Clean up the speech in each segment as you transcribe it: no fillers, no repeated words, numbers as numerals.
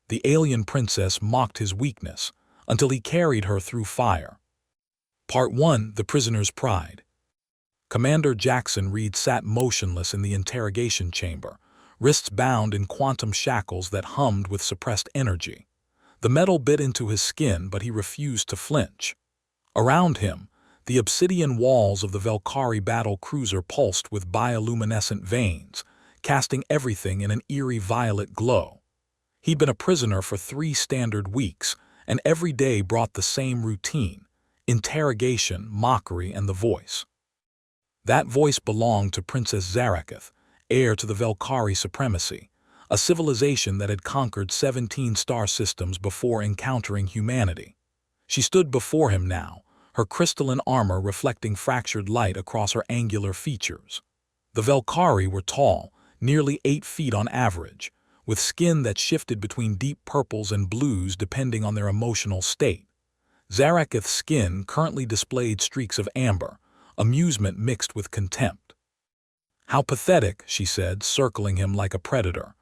The alien princess mocked his weakness until he carried her through fire. Part 1. The Prisoner's Pride. Commander Jaxon Reed sat motionless in the interrogation chamber, wrists bound in quantum shackles that hummed with suppressed energy. The metal bit into his skin, but he refused to flinch. Around him, the obsidian walls of the Vel'kari battle cruiser pulsed with bioluminescent veins, casting everything in an eerie violet glow. He'd been a prisoner for 3 standard weeks, and every day brought the same routine: interrogation, mockery, and the voice. That voice belonged to Princess Zara'keth, heir to the Vel'kari Supremacy, a civilization that had conquered 17 star systems before encountering humanity. She stood before him now, her crystalline armor reflecting fractured light across her angular features. The Vel'kari were tall, nearly 8 feet on average, with skin that shifted between deep purples and blues depending on their emotional state. Zara'keth's skin currently displayed streaks of amber, amusement mixed with contempt. "How pathetic," she said, circling him like a predator.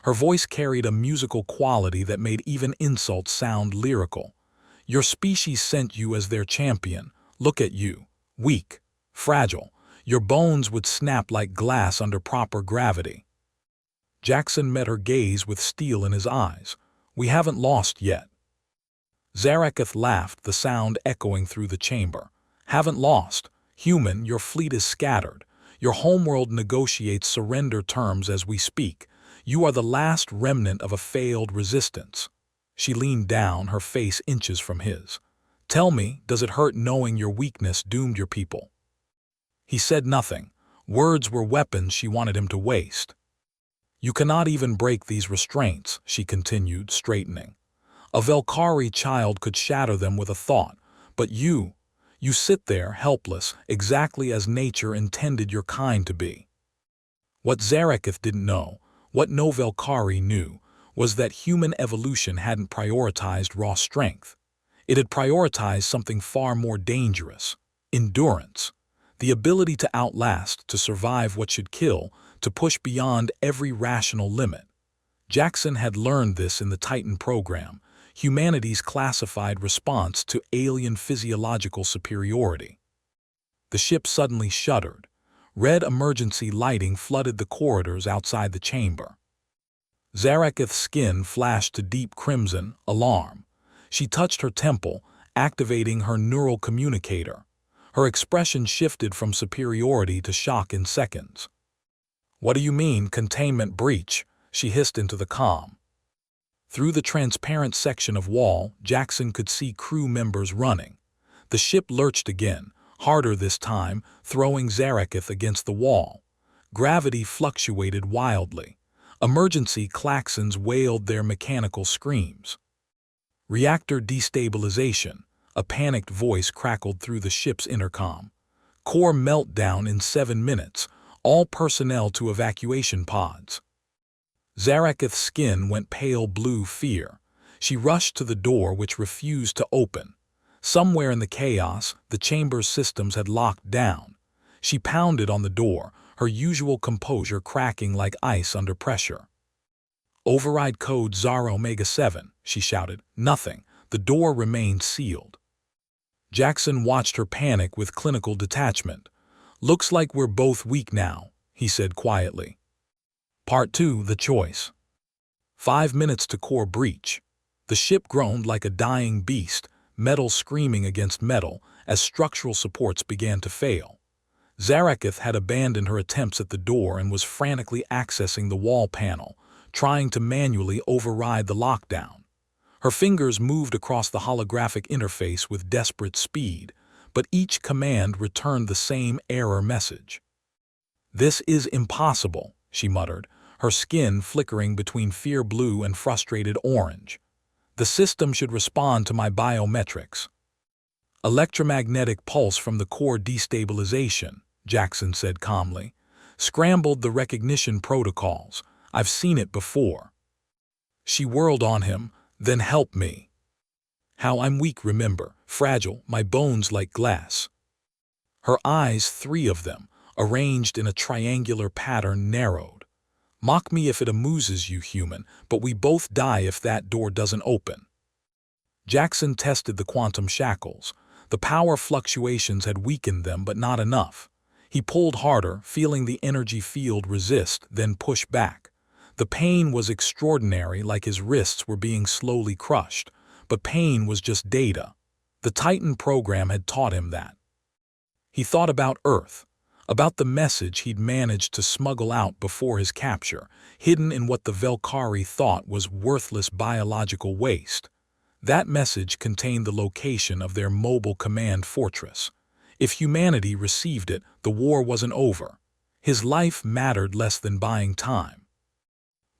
Her voice carried a musical quality that made even insults sound lyrical. "Your species sent you as their champion. Look at you. Weak, fragile. Your bones would snap like glass under proper gravity." Jaxon met her gaze with steel in his eyes. "We haven't lost yet." Zara'keth laughed, the sound echoing through the chamber. "Haven't lost? Human, your fleet is scattered. Your homeworld negotiates surrender terms as we speak. You are the last remnant of a failed resistance." She leaned down, her face inches from his. "Tell me, does it hurt knowing your weakness doomed your people?" He said nothing. Words were weapons she wanted him to waste. "You cannot even break these restraints," she continued, straightening. "A Vel'kari child could shatter them with a thought, but you sit there, helpless, exactly as nature intended your kind to be." What Zara'keth didn't know, what no Vel'kari knew, was that human evolution hadn't prioritized raw strength. It had prioritized something far more dangerous: endurance. The ability to outlast, to survive what should kill, to push beyond every rational limit. Jaxon had learned this in the Titan program, humanity's classified response to alien physiological superiority. The ship suddenly shuddered. Red emergency lighting flooded the corridors outside the chamber. Zara'keth's skin flashed to deep crimson, alarm. She touched her temple, activating her neural communicator. Her expression shifted from superiority to shock in seconds. "What do you mean, containment breach?" she hissed into the comm. Through the transparent section of wall, Jaxon could see crew members running. The ship lurched again, harder this time, throwing Zara'keth against the wall. Gravity fluctuated wildly. Emergency klaxons wailed their mechanical screams. "Reactor destabilization," a panicked voice crackled through the ship's intercom. "Core meltdown in 7 minutes. All personnel to evacuation pods." Zara'keth's skin went pale blue fear. She rushed to the door, which refused to open. Somewhere in the chaos, the chamber's systems had locked down. She pounded on the door, her usual composure cracking like ice under pressure. "Override code Zara'keth, she shouted. Nothing. The door remained sealed. Jaxon watched her panic with clinical detachment. "Looks like we're both weak now," he said quietly. Part 2. The Choice. 5 minutes to core breach. The ship groaned like a dying beast, metal screaming against metal as structural supports began to fail. Zara'keth had abandoned her attempts at the door and was frantically accessing the wall panel, trying to manually override the lockdown. Her fingers moved across the holographic interface with desperate speed, but each command returned the same error message. "This is impossible," she muttered, her skin flickering between fear blue and frustrated orange. "The system should respond to my biometrics." "Electromagnetic pulse from the core destabilization," Jaxon said calmly. "Scrambled the recognition protocols. I've seen it before." She whirled on him. "Then help me." "How I'm weak, remember, fragile, my bones like glass." Her eyes, 3 of them, arranged in a triangular pattern, narrowed. Mock me if it amuses you, human, but we both die if that door doesn't open. Jaxon tested the quantum shackles. The power fluctuations had weakened them, but not enough. He pulled harder, feeling the energy field resist, then push back. The pain was extraordinary, like his wrists were being slowly crushed. But pain was just data. The Titan program had taught him that. He thought about Earth, about the message he'd managed to smuggle out before his capture, hidden in what the Vel'kari thought was worthless biological waste. That message contained the location of their mobile command fortress. If humanity received it, the war wasn't over. His life mattered less than buying time.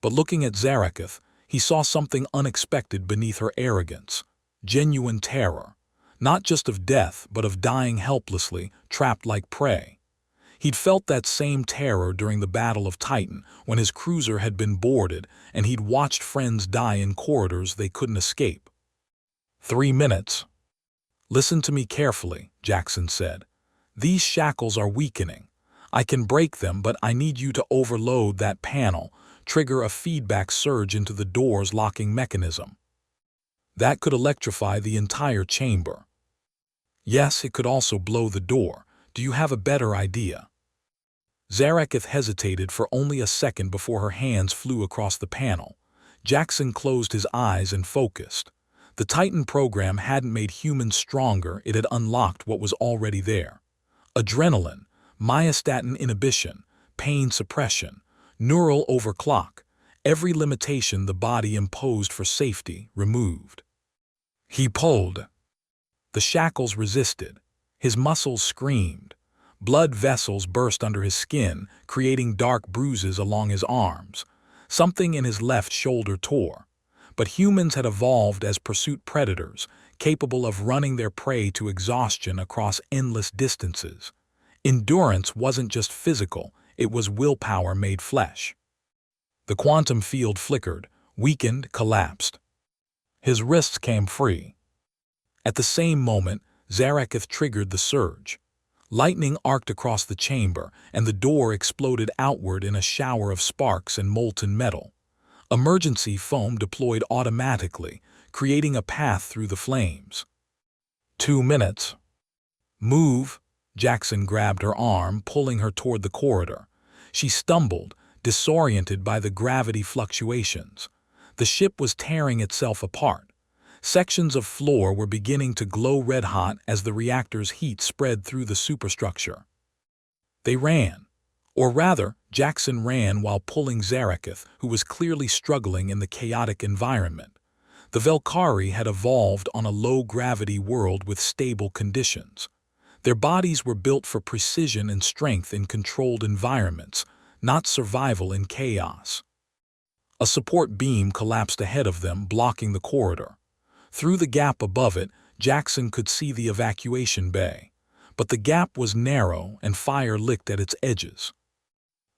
But looking at Zara'keth, he saw something unexpected beneath her arrogance. Genuine terror. Not just of death, but of dying helplessly, trapped like prey. He'd felt that same terror during the Battle of Titan, when his cruiser had been boarded and he'd watched friends die in corridors they couldn't escape. 3 minutes. Listen to me carefully, Jaxon said. These shackles are weakening. I can break them, but I need you to overload that panel, trigger a feedback surge into the door's locking mechanism. That could electrify the entire chamber. Yes, it could also blow the door. Do you have a better idea? Zara'keth hesitated for only a second before her hands flew across the panel. Jaxon closed his eyes and focused. The Titan program hadn't made humans stronger, it had unlocked what was already there. Adrenaline, myostatin inhibition, pain suppression, neural overclock, every limitation the body imposed for safety removed. He pulled. The shackles resisted. His muscles screamed. Blood vessels burst under his skin, creating dark bruises along his arms. Something in his left shoulder tore. But humans had evolved as pursuit predators, capable of running their prey to exhaustion across endless distances. Endurance wasn't just physical, it was willpower made flesh. The quantum field flickered, weakened, collapsed. His wrists came free. At the same moment, Zara'keth triggered the surge. Lightning arced across the chamber, and the door exploded outward in a shower of sparks and molten metal. Emergency foam deployed automatically, creating a path through the flames. 2 minutes. Move. Jaxon grabbed her arm, pulling her toward the corridor. She stumbled, disoriented by the gravity fluctuations. The ship was tearing itself apart. Sections of floor were beginning to glow red-hot as the reactor's heat spread through the superstructure. They ran. Or rather, Jaxon ran while pulling Zara'keth, who was clearly struggling in the chaotic environment. The Vel'kari had evolved on a low-gravity world with stable conditions. Their bodies were built for precision and strength in controlled environments, not survival in chaos. A support beam collapsed ahead of them, blocking the corridor. Through the gap above it, Jaxon could see the evacuation bay. But the gap was narrow and fire licked at its edges.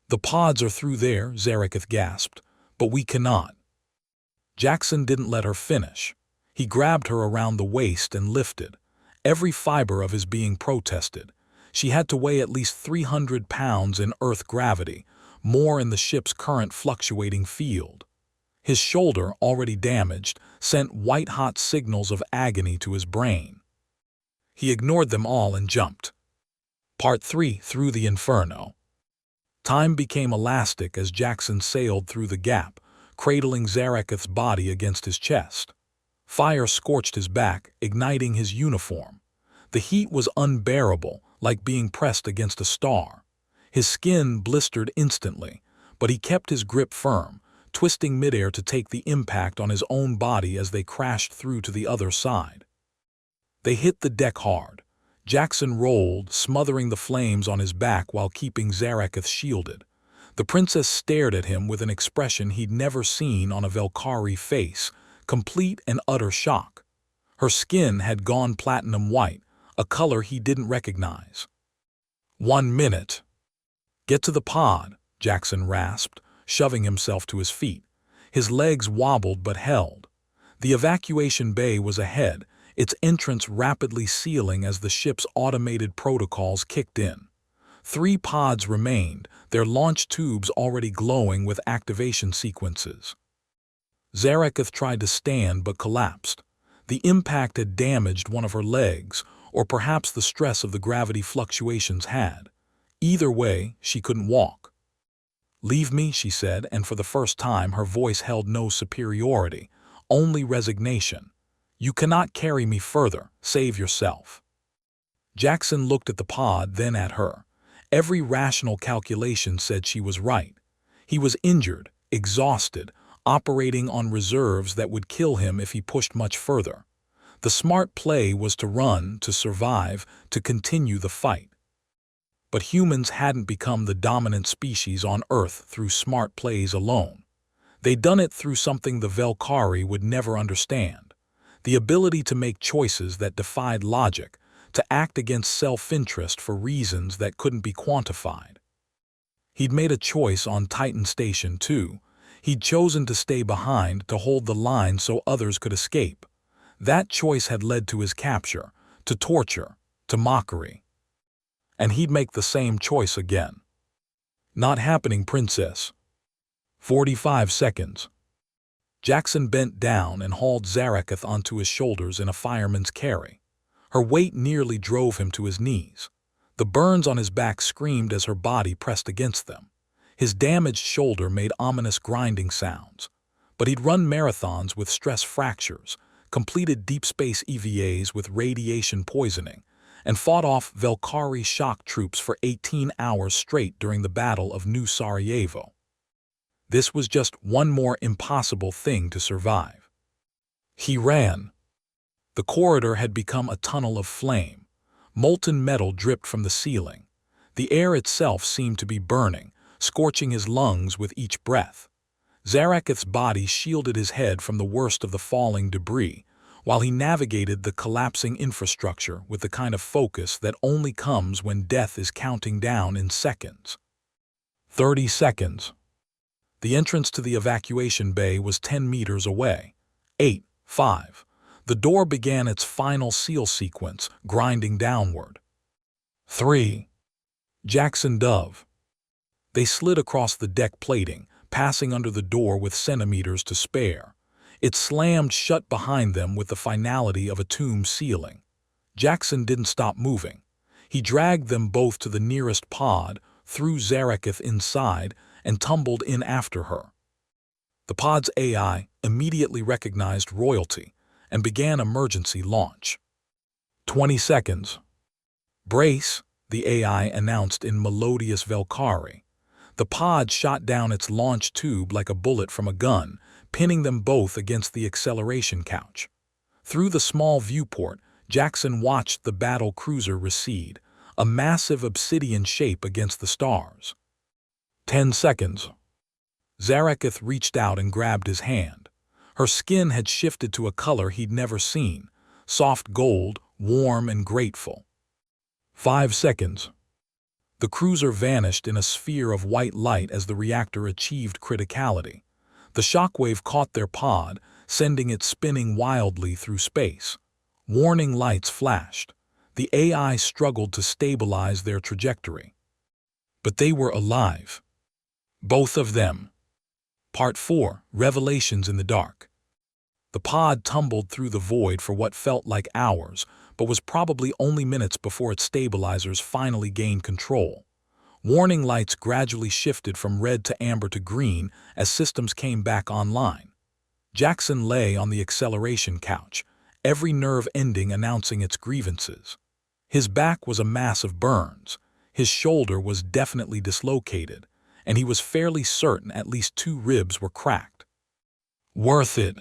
The pods are through there, Zara'keth gasped, but we cannot. Jaxon didn't let her finish. He grabbed her around the waist and lifted. Every fiber of his being protested. She had to weigh at least 300 pounds in Earth gravity, more in the ship's current fluctuating field. His shoulder, already damaged, sent white-hot signals of agony to his brain. He ignored them all and jumped. Part 3. Through the Inferno. Time became elastic as Jaxon sailed through the gap, cradling Zara'keth's body against his chest. Fire scorched his back, igniting his uniform. The heat was unbearable, like being pressed against a star. His skin blistered instantly, but he kept his grip firm, twisting midair to take the impact on his own body as they crashed through to the other side. They hit the deck hard. Jaxon rolled, smothering the flames on his back while keeping Zara'keth shielded. The princess stared at him with an expression he'd never seen on a Vel'kari face, complete and utter shock. Her skin had gone platinum white, a color he didn't recognize. 1 minute. Get to the pod, Jaxon rasped, shoving himself to his feet. His legs wobbled but held. The evacuation bay was ahead, its entrance rapidly sealing as the ship's automated protocols kicked in. 3 pods remained, their launch tubes already glowing with activation sequences. Zara'keth tried to stand but collapsed. The impact had damaged one of her legs, or perhaps the stress of the gravity fluctuations had. Either way, she couldn't walk. "Leave me," she said, and for the first time her voice held no superiority, only resignation. "You cannot carry me further. Save yourself." Jaxon looked at the pod, then at her. Every rational calculation said she was right. He was injured, exhausted, operating on reserves that would kill him if he pushed much further. The smart play was to run, to survive, to continue the fight. But humans hadn't become the dominant species on Earth through smart plays alone. They'd done it through something the Vel'kari would never understand: the ability to make choices that defied logic, to act against self-interest for reasons that couldn't be quantified. He'd made a choice on Titan Station too. He'd chosen to stay behind, to hold the line so others could escape. That choice had led to his capture, to torture, to mockery. And he'd make the same choice again. "Not happening, Princess." 45 seconds. Jaxon bent down and hauled Zara'keth onto his shoulders in a fireman's carry. Her weight nearly drove him to his knees. The burns on his back screamed as her body pressed against them. His damaged shoulder made ominous grinding sounds. But he'd run marathons with stress fractures, completed deep space EVAs with radiation poisoning, and fought off Vel'kari shock troops for 18 hours straight during the Battle of New Sarajevo. This was just one more impossible thing to survive. He ran. The corridor had become a tunnel of flame. Molten metal dripped from the ceiling. The air itself seemed to be burning, scorching his lungs with each breath. Zara'keth's body shielded his head from the worst of the falling debris, while he navigated the collapsing infrastructure with the kind of focus that only comes when death is counting down in seconds. 30 seconds. The entrance to the evacuation bay was 10 meters away. 8, 5. The door began its final seal sequence, grinding downward. 3. Jaxon dove. They slid across the deck plating, passing under the door with centimeters to spare. It slammed shut behind them with the finality of a tomb sealing. Jaxon didn't stop moving. He dragged them both to the nearest pod, threw Zara'keth inside, and tumbled in after her. The pod's AI immediately recognized royalty and began emergency launch. 20 seconds. "Brace," the AI announced in melodious Vel'kari. The pod shot down its launch tube like a bullet from a gun, pinning them both against the acceleration couch. Through the small viewport, Jaxon watched the battle cruiser recede, a massive obsidian shape against the stars. 10 seconds. Zara'keth reached out and grabbed his hand. Her skin had shifted to a color he'd never seen, soft gold, warm and grateful. 5 seconds. The cruiser vanished in a sphere of white light as the reactor achieved criticality. The shockwave caught their pod, sending it spinning wildly through space. Warning lights flashed. The AI struggled to stabilize their trajectory. But they were alive. Both of them. Part 4. Revelations in the Dark. The pod tumbled through the void for what felt like hours, but was probably only minutes before its stabilizers finally gained control. Warning lights gradually shifted from red to amber to green as systems came back online. Jaxon lay on the acceleration couch, every nerve ending announcing its grievances. His back was a mass of burns, his shoulder was definitely dislocated, and he was fairly certain at least 2 ribs were cracked. "Worth it."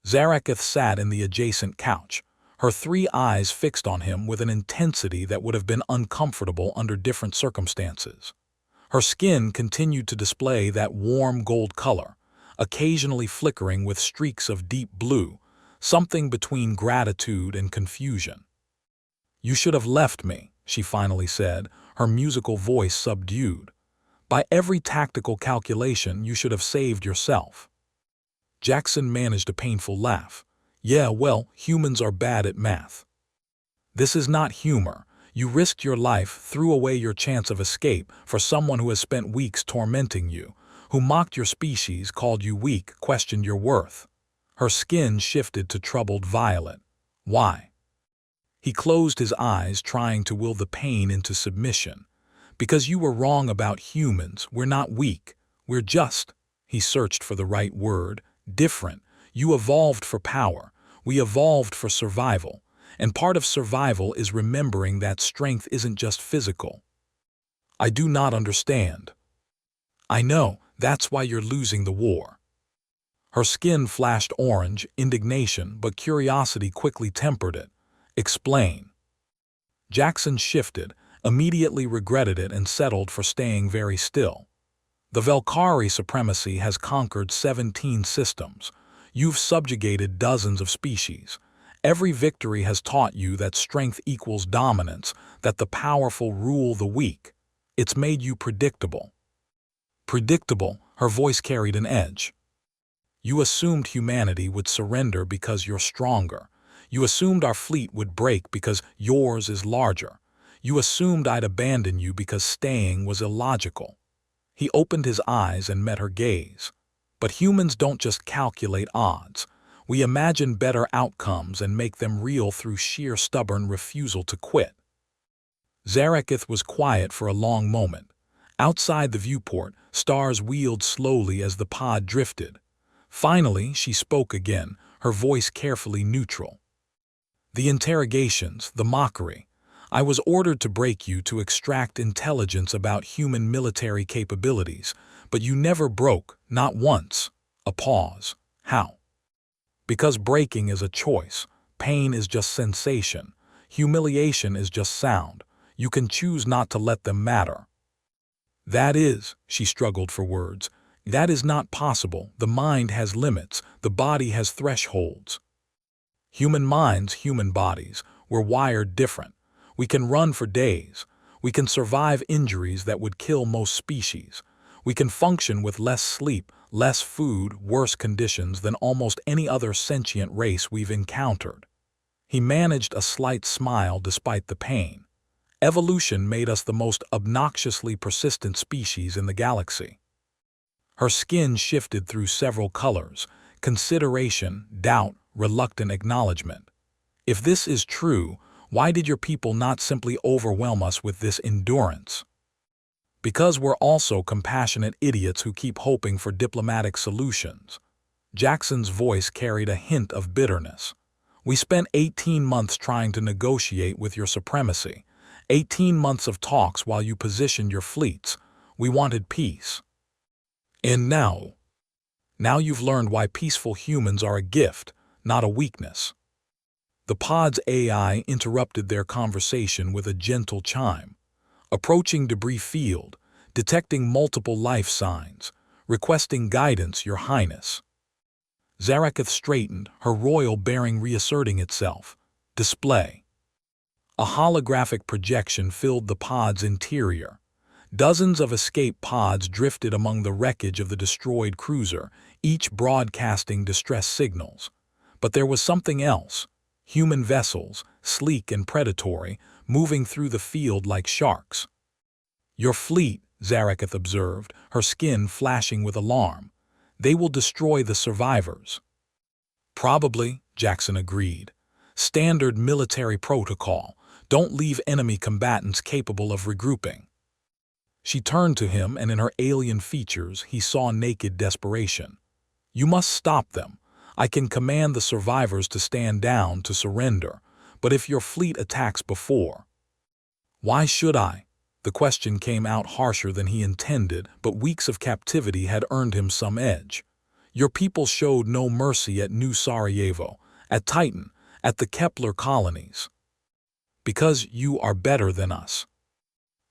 Zara'keth sat in the adjacent couch, her 3 eyes fixed on him with an intensity that would have been uncomfortable under different circumstances. Her skin continued to display that warm gold color, occasionally flickering with streaks of deep blue, something between gratitude and confusion. "You should have left me," she finally said, her musical voice subdued. "By every tactical calculation, you should have saved yourself." Jaxon managed a painful laugh. "Yeah, well, humans are bad at math." "This is not humor. You risked your life, threw away your chance of escape for someone who has spent weeks tormenting you, who mocked your species, called you weak, questioned your worth. Her skin shifted to troubled violet. Why? He closed his eyes, trying to will the pain into submission. Because you were wrong about humans. We're not weak. We're just, he searched for the right word, different. You evolved for power. We evolved for survival. And part of survival is remembering that strength isn't just physical. I do not understand. I know, that's why you're losing the war. Her skin flashed orange, indignation, but curiosity quickly tempered it. Explain. Jaxon shifted, immediately regretted it, and settled for staying very still. The Vel'kari Supremacy has conquered 17 systems. You've subjugated dozens of species. Every victory has taught you that strength equals dominance, that the powerful rule the weak. It's made you predictable. Predictable, her voice carried an edge. You assumed humanity would surrender because you're stronger. You assumed our fleet would break because yours is larger. You assumed I'd abandon you because staying was illogical. He opened his eyes and met her gaze. But humans don't just calculate odds. We imagine better outcomes and make them real through sheer stubborn refusal to quit. Zara'keth was quiet for a long moment. Outside the viewport, stars wheeled slowly as the pod drifted. Finally, she spoke again, her voice carefully neutral. The interrogations, the mockery. I was ordered to break you to extract intelligence about human military capabilities, but you never broke, not once. A pause. How? Because breaking is a choice. Pain is just sensation. Humiliation is just sound. You can choose not to let them matter. That is, she struggled for words, that is not possible. The mind has limits. The body has thresholds. Human minds, human bodies, we're wired different. We can run for days. We can survive injuries that would kill most species. We can function with less sleep, less food, worse conditions than almost any other sentient race we've encountered. He managed a slight smile despite the pain. Evolution made us the most obnoxiously persistent species in the galaxy. Her skin shifted through several colors: consideration, doubt, reluctant acknowledgement. If this is true, why did your people not simply overwhelm us with this endurance? Because we're also compassionate idiots who keep hoping for diplomatic solutions. Jaxon's voice carried a hint of bitterness. We spent 18 months trying to negotiate with your supremacy. 18 months of talks while you positioned your fleets. We wanted peace. And now you've learned why peaceful humans are a gift, not a weakness. The pod's AI interrupted their conversation with a gentle chime. Approaching debris field, detecting multiple life signs, requesting guidance, Your Highness. Zara'keth straightened, her royal bearing reasserting itself. Display. A holographic projection filled the pod's interior. Dozens of escape pods drifted among the wreckage of the destroyed cruiser, each broadcasting distress signals. But there was something else. Human vessels, sleek and predatory, moving through the field like sharks. Your fleet, Zara'keth observed, her skin flashing with alarm. They will destroy the survivors. Probably, Jaxon agreed. Standard military protocol. Don't leave enemy combatants capable of regrouping. She turned to him, and in her alien features he saw naked desperation. You must stop them. I can command the survivors to stand down, to surrender. But if your fleet attacks before... Why should I? The question came out harsher than he intended, but weeks of captivity had earned him some edge. Your people showed no mercy at New Sarajevo, at Titan, at the Kepler colonies. Because you are better than us.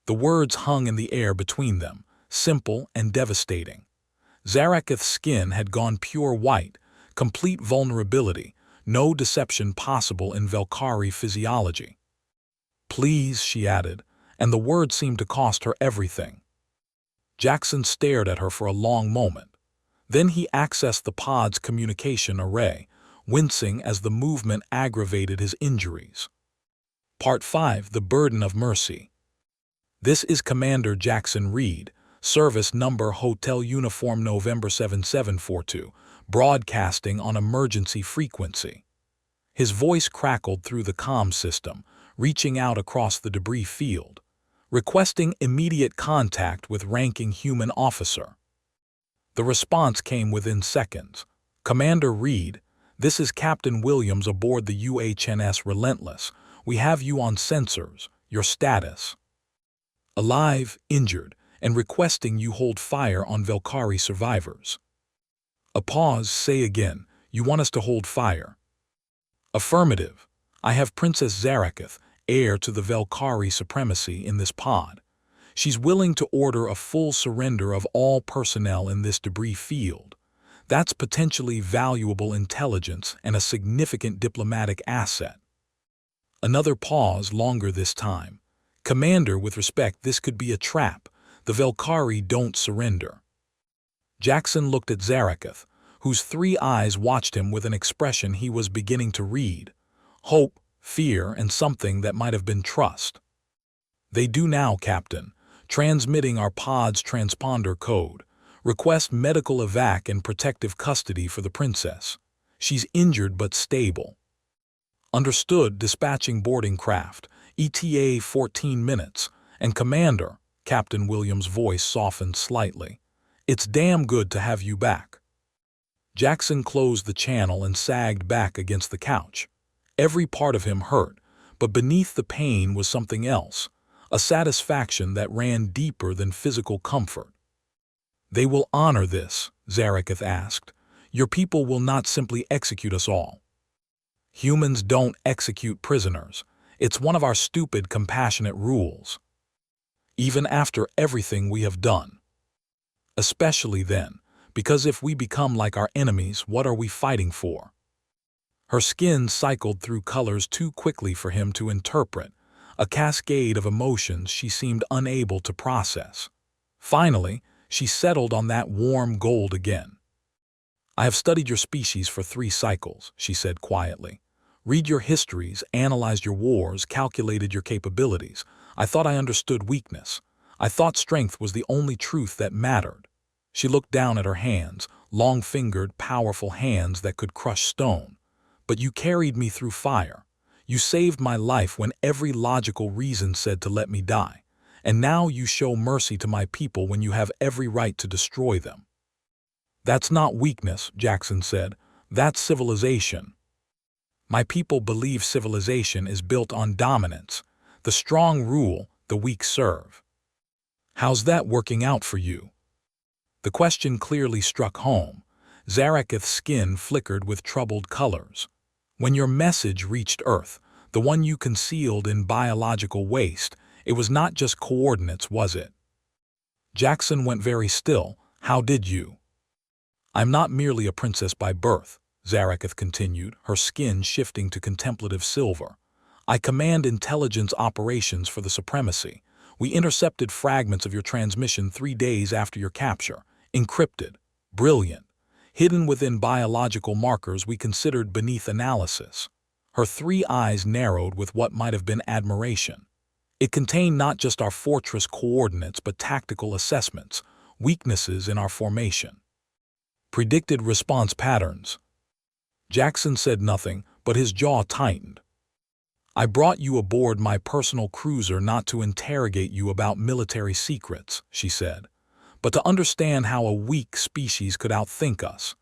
The words hung in the air between them, simple and devastating. Zara'keth's skin had gone pure white, complete vulnerability, no deception possible in Vel'kari physiology. Please, she added, and the word seemed to cost her everything. Jaxon stared at her for a long moment. Then he accessed the pod's communication array, wincing as the movement aggravated his injuries. Part 5, The Burden of Mercy. This is Commander Jaxon Reed, Service Number Hotel Uniform November 7742, broadcasting on emergency frequency. His voice crackled through the comm system, reaching out across the debris field, requesting immediate contact with ranking human officer. The response came within seconds. Commander Reed, this is Captain Williams aboard the UHNS Relentless. We have you on sensors. Your status: alive, injured, and requesting you hold fire on Vel'kari survivors. A pause. Say again. You want us to hold fire? Affirmative. I have Princess Zara'keth, heir to the Vel'kari Supremacy, in this pod. She's willing to order a full surrender of all personnel in this debris field. That's potentially valuable intelligence and a significant diplomatic asset. Another pause, longer this time. Commander, with respect, this could be a trap. The Vel'kari don't surrender. Jaxon looked at Zara'keth, whose three eyes watched him with an expression he was beginning to read: hope, fear, and something that might have been trust. They do now, Captain. Transmitting our pod's transponder code. Request medical evac and protective custody for the princess. She's injured but stable. Understood. Dispatching boarding craft. ETA 14 minutes. And Commander, Captain Williams' voice softened slightly, it's damn good to have you back. Jaxon closed the channel and sagged back against the couch. Every part of him hurt, but beneath the pain was something else, a satisfaction that ran deeper than physical comfort. They will honor this, Zara'keth asked. Your people will not simply execute us all. Humans don't execute prisoners. It's one of our stupid, compassionate rules. Even after everything we have done. Especially then, because if we become like our enemies, what are we fighting for? Her skin cycled through colors too quickly for him to interpret, a cascade of emotions she seemed unable to process. Finally, she settled on that warm gold again. I have studied your species for 3 cycles, she said quietly. Read your histories, analyzed your wars, calculated your capabilities. I thought I understood weakness. I thought strength was the only truth that mattered. She looked down at her hands, long-fingered, powerful hands that could crush stone. But you carried me through fire. You saved my life when every logical reason said to let me die. And now you show mercy to my people when you have every right to destroy them. That's not weakness, Jaxon said. That's civilization. My people believe civilization is built on dominance. The strong rule, the weak serve. How's that working out for you? The question clearly struck home. Zara'keth's skin flickered with troubled colors. When your message reached Earth, the one you concealed in biological waste, it was not just coordinates, was it? Jaxon went very still. How did you? I'm not merely a princess by birth, Zara'keth continued, her skin shifting to contemplative silver. I command intelligence operations for the Supremacy. We intercepted fragments of your transmission 3 days after your capture, encrypted, brilliant, hidden within biological markers we considered beneath analysis. Her 3 eyes narrowed with what might have been admiration. It contained not just our fortress coordinates but tactical assessments, weaknesses in our formation. Predicted response patterns. Jaxon said nothing, but his jaw tightened. I brought you aboard my personal cruiser not to interrogate you about military secrets, she said, but to understand how a weak species could outthink us.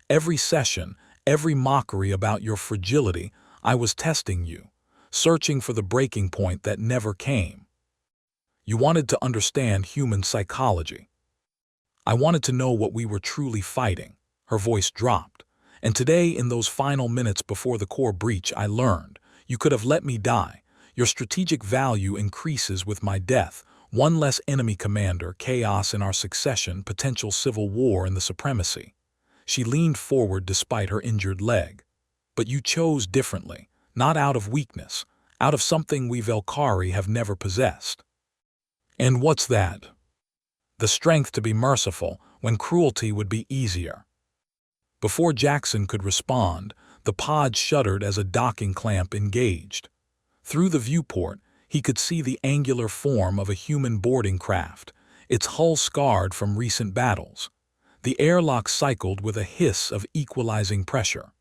Every session, every mockery about your fragility, I was testing you, searching for the breaking point that never came. You wanted to understand human psychology. I wanted to know what we were truly fighting. Her voice dropped. And today, in those final minutes before the core breach, I learned. You could have let me die. Your strategic value increases with my death. One less enemy commander, chaos in our succession, potential civil war in the Supremacy. She leaned forward despite her injured leg. But you chose differently, not out of weakness, out of something we Vel'kari have never possessed. And what's that? The strength to be merciful when cruelty would be easier. Before Jaxon could respond, the pod shuddered as a docking clamp engaged. Through the viewport, he could see the angular form of a human boarding craft, its hull scarred from recent battles. The airlock cycled with a hiss of equalizing pressure.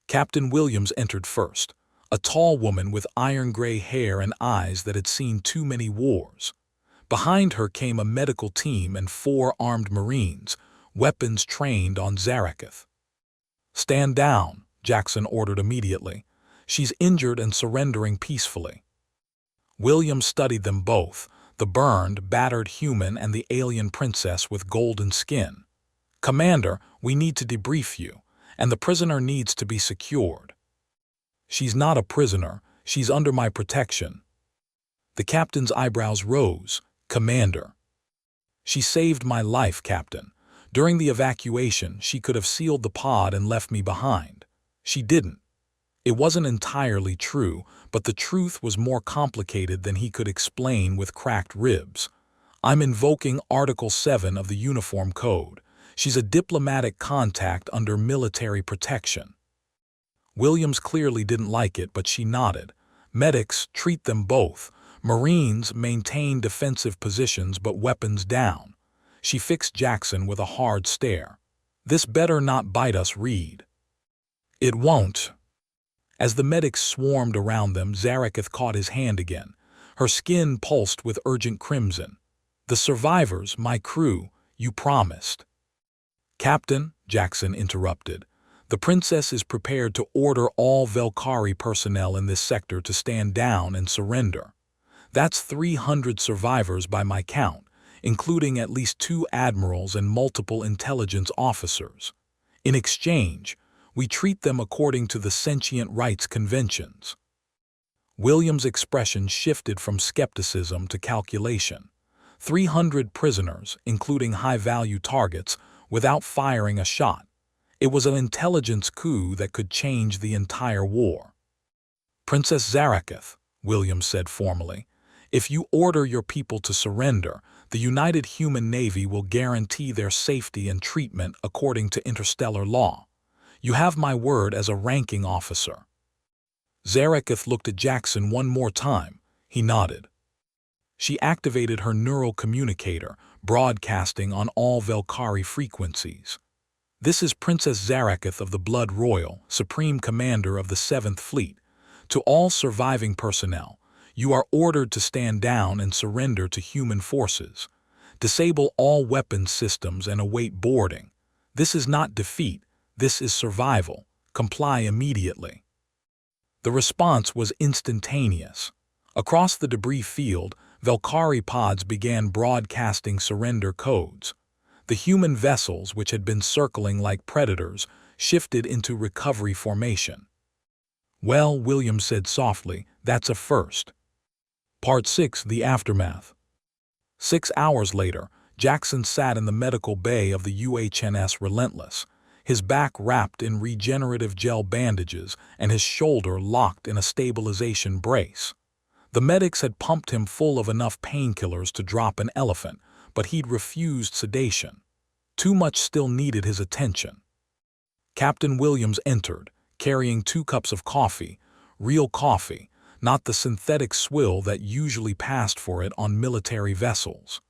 Captain Williams entered first, a tall woman with iron-gray hair and eyes that had seen too many wars. Behind her came a medical team and 4 armed Marines, weapons trained on Zara'keth. "Stand down," Jaxon ordered immediately. "She's injured and surrendering peacefully." Williams studied them both, the burned, battered human and the alien princess with golden skin. "Commander, we need to debrief you, and the prisoner needs to be secured." "She's not a prisoner, she's under my protection." The captain's eyebrows rose. "Commander." "She saved my life, Captain. During the evacuation, she could have sealed the pod and left me behind. She didn't." It wasn't entirely true, but the truth was more complicated than he could explain with cracked ribs. "I'm invoking Article 7 of the Uniform Code. She's a diplomatic contact under military protection." Williams clearly didn't like it, but she nodded. "Medics, treat them both. Marines, maintain defensive positions but weapons down." She fixed Jaxon with a hard stare. "This better not bite us, Reed." "It won't." As the medics swarmed around them, Zara'keth caught his hand again. Her skin pulsed with urgent crimson. "The survivors, my crew, you promised." "Captain," Jaxon interrupted, "the princess is prepared to order all Vel'kari personnel in this sector to stand down and surrender. That's 300 survivors by my count, including at least 2 admirals and multiple intelligence officers. In exchange, we treat them according to the Sentient Rights Conventions." Williams' expression shifted from skepticism to calculation. 300 prisoners, including high-value targets, without firing a shot. It was an intelligence coup that could change the entire war. "Princess Zara'keth," Williams said formally, "if you order your people to surrender, the United Human Navy will guarantee their safety and treatment according to interstellar law. You have my word as a ranking officer." Zara'keth looked at Jaxon one more time. He nodded. She activated her neural communicator, broadcasting on all Vel'kari frequencies. "This is Princess Zara'keth of the Blood Royal, Supreme Commander of the 7th Fleet. To all surviving personnel, you are ordered to stand down and surrender to human forces. Disable all weapons systems and await boarding. This is not defeat, this is survival. Comply immediately." The response was instantaneous. Across the debris field, Vel'kari pods began broadcasting surrender codes. The human vessels, which had been circling like predators, shifted into recovery formation. "Well," Williams said softly, "that's a first." Part 6, The Aftermath. 6 hours later, Jaxon sat in the medical bay of the UHNS Relentless, his back wrapped in regenerative gel bandages and his shoulder locked in a stabilization brace. The medics had pumped him full of enough painkillers to drop an elephant, but he'd refused sedation. Too much still needed his attention. Captain Williams entered, carrying 2 cups of coffee, real coffee, not the synthetic swill that usually passed for it on military vessels.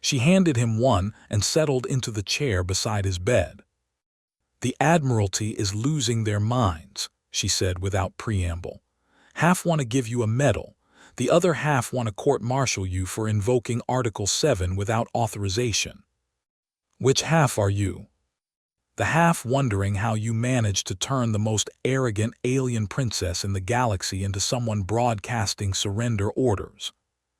She handed him one and settled into the chair beside his bed. "The Admiralty is losing their minds," she said without preamble. "Half want to give you a medal. The other half want to court-martial you for invoking Article 7 without authorization." "Which half are you?" "The half wondering how you managed to turn the most arrogant alien princess in the galaxy into someone broadcasting surrender orders."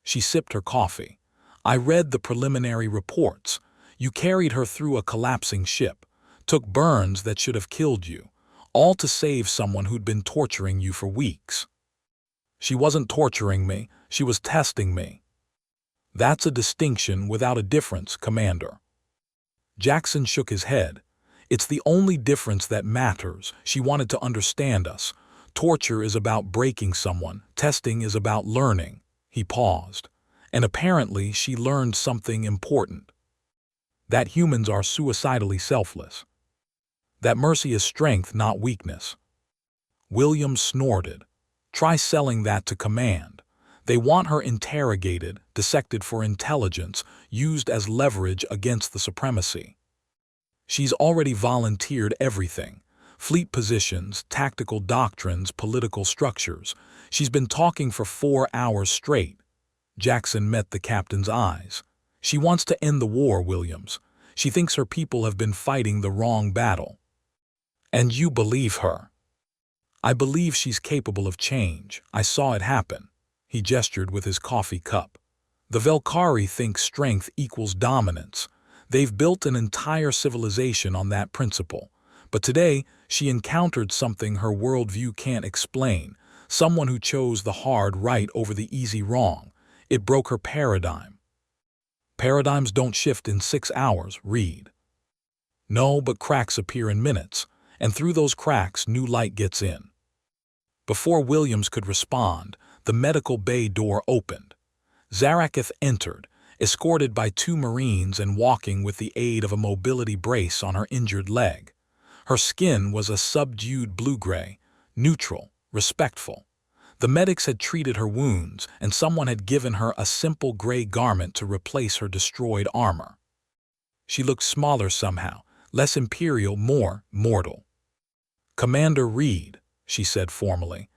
She sipped her coffee. "I read the preliminary reports. You carried her through a collapsing ship, took burns that should have killed you, all to save someone who'd been torturing you for weeks." "She wasn't torturing me, she was testing me." "That's a distinction without a difference, Commander." Jaxon shook his head. "It's the only difference that matters. She wanted to understand us. Torture is about breaking someone, testing is about learning." He paused. "And apparently she learned something important. That humans are suicidally selfless. That mercy is strength, not weakness." Williams snorted. Try selling that to Command. They want her interrogated, dissected for intelligence, used as leverage against the Supremacy. She's already volunteered everything. Fleet positions, tactical doctrines, political structures. She's been talking for 4 hours straight. Jaxon met the captain's eyes. She wants to end the war, Williams. She thinks her people have been fighting the wrong battle. And you believe her? I believe she's capable of change. I saw it happen. He gestured with his coffee cup. The Vel'kari think strength equals dominance. They've built an entire civilization on that principle. But today, she encountered something her worldview can't explain, someone who chose the hard right over the easy wrong. It broke her paradigm. Paradigms don't shift in 6 hours, Reed. No, but cracks appear in minutes, and through those cracks, new light gets in. Before Williams could respond, the medical bay door opened. Zara'keth entered, escorted by 2 Marines and walking with the aid of a mobility brace on her injured leg. Her skin was a subdued blue-gray, neutral, respectful. The medics had treated her wounds, and someone had given her a simple gray garment to replace her destroyed armor. She looked smaller somehow, less imperial, more mortal. "Commander Reed," she said formally,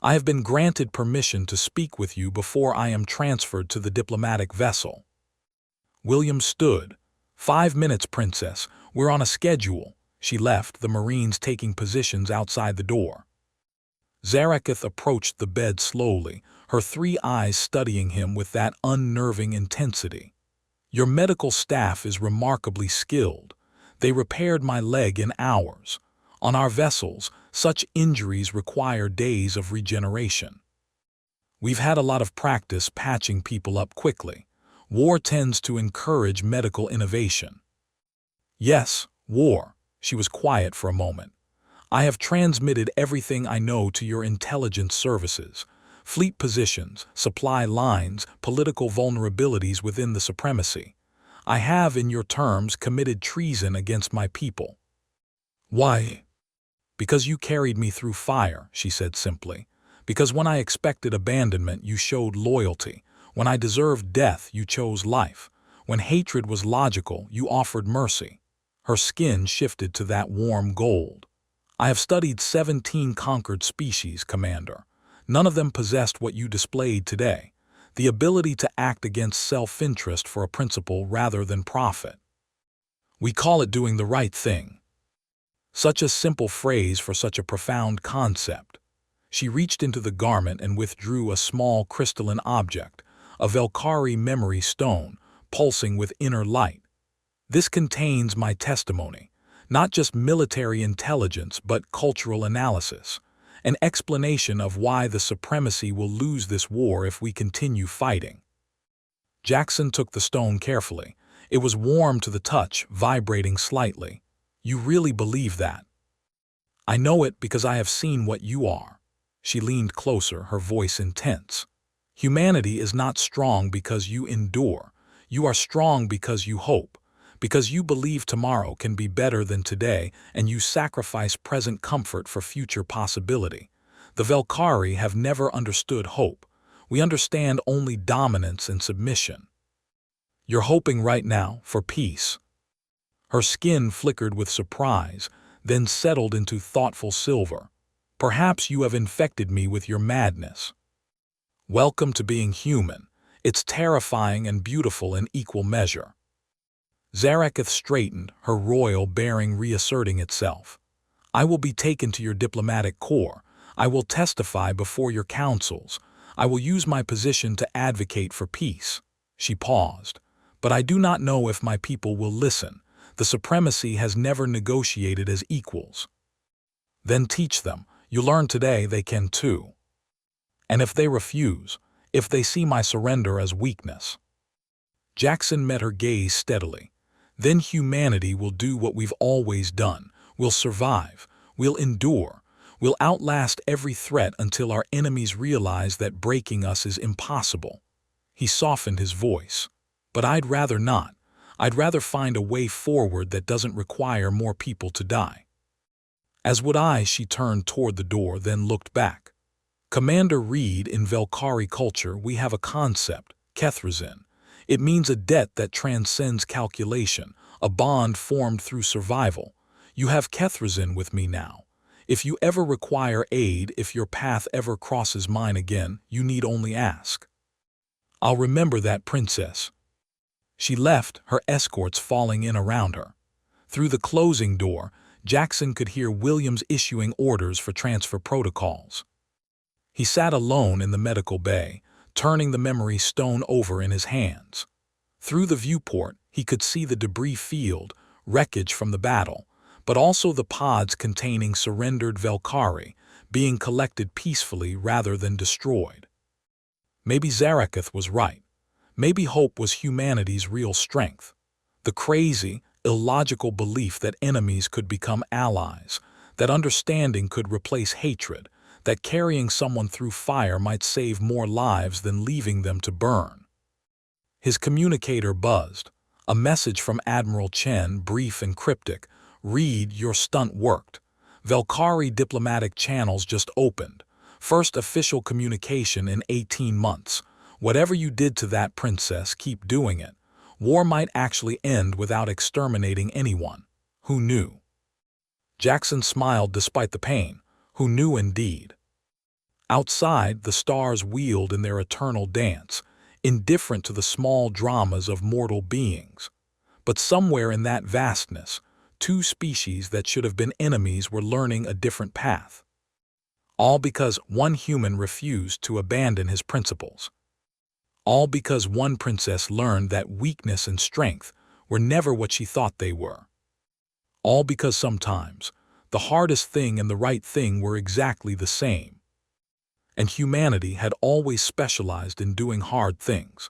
"I have been granted permission to speak with you before I am transferred to the diplomatic vessel." William stood. "5 minutes, Princess. We're on a schedule." She left, the Marines taking positions outside the door. Zara'keth approached the bed slowly, her 3 eyes studying him with that unnerving intensity. "Your medical staff is remarkably skilled. They repaired my leg in hours. On our vessels, such injuries require days of regeneration. We've had a lot of practice patching people up quickly. War tends to encourage medical innovation." "Yes, war." She was quiet for a moment. "I have transmitted everything I know to your intelligence services. Fleet positions, supply lines, political vulnerabilities within the Supremacy. I have, in your terms, committed treason against my people." "Why?" "Because you carried me through fire," she said simply. "Because when I expected abandonment, you showed loyalty. When I deserved death, you chose life. When hatred was logical, you offered mercy." Her skin shifted to that warm gold. "I have studied 17 conquered species, Commander. None of them possessed what you displayed today, the ability to act against self-interest for a principle rather than profit. We call it doing the right thing." Such a simple phrase for such a profound concept. She reached into the garment and withdrew a small crystalline object, a Vel'kari memory stone, pulsing with inner light. "This contains my testimony, not just military intelligence but cultural analysis, an explanation of why the Supremacy will lose this war if we continue fighting." Jaxon took the stone carefully. It was warm to the touch, vibrating slightly. "You really believe that?" "I know it because I have seen what you are." She leaned closer, her voice intense. "Humanity is not strong because you endure. You are strong because you hope, because you believe tomorrow can be better than today, and you sacrifice present comfort for future possibility. The Vel'kari have never understood hope. We understand only dominance and submission. You're hoping right now for peace." Her skin flickered with surprise, then settled into thoughtful silver. "Perhaps you have infected me with your madness." "Welcome to being human. It's terrifying and beautiful in equal measure." Zara'keth straightened, her royal bearing reasserting itself. "I will be taken to your diplomatic corps. I will testify before your councils. I will use my position to advocate for peace." She paused. "But I do not know if my people will listen. The Supremacy has never negotiated as equals." "Then teach them. You learned today they can too." "And if they refuse, if they see my surrender as weakness?" Jaxon met her gaze steadily. "Then humanity will do what we've always done. We'll survive. We'll endure. We'll outlast every threat until our enemies realize that breaking us is impossible." He softened his voice. "But I'd rather not. I'd rather find a way forward that doesn't require more people to die." "As would I." She turned toward the door, then looked back. Commander Reed, in Vel'kari culture, we have a concept, Kethrazin. It means a debt that transcends calculation, a bond formed through survival. You have Kethrazin with me now. If you ever require aid, if your path ever crosses mine again, you need only ask. I'll remember that, princess. She left, her escorts falling in around her. Through the closing door, Jaxon could hear Williams issuing orders for transfer protocols. He sat alone in the medical bay, turning the memory stone over in his hands. Through the viewport, he could see the debris field, wreckage from the battle, but also the pods containing surrendered Vel'kari, being collected peacefully rather than destroyed. Maybe Zara'keth was right. Maybe hope was humanity's real strength. The crazy, illogical belief that enemies could become allies, that understanding could replace hatred, that carrying someone through fire might save more lives than leaving them to burn. His communicator buzzed. A message from Admiral Chen, brief and cryptic. "Reed, your stunt worked. Vel'kari diplomatic channels just opened. First official communication in 18 months. Whatever you did to that princess, keep doing it. War might actually end without exterminating anyone." Who knew? Jaxon smiled despite the pain. Who knew indeed? Outside, the stars wheeled in their eternal dance, indifferent to the small dramas of mortal beings. But somewhere in that vastness, two species that should have been enemies were learning a different path. All because one human refused to abandon his principles. All because one princess learned that weakness and strength were never what she thought they were. All because sometimes the hardest thing and the right thing were exactly the same. And humanity had always specialized in doing hard things.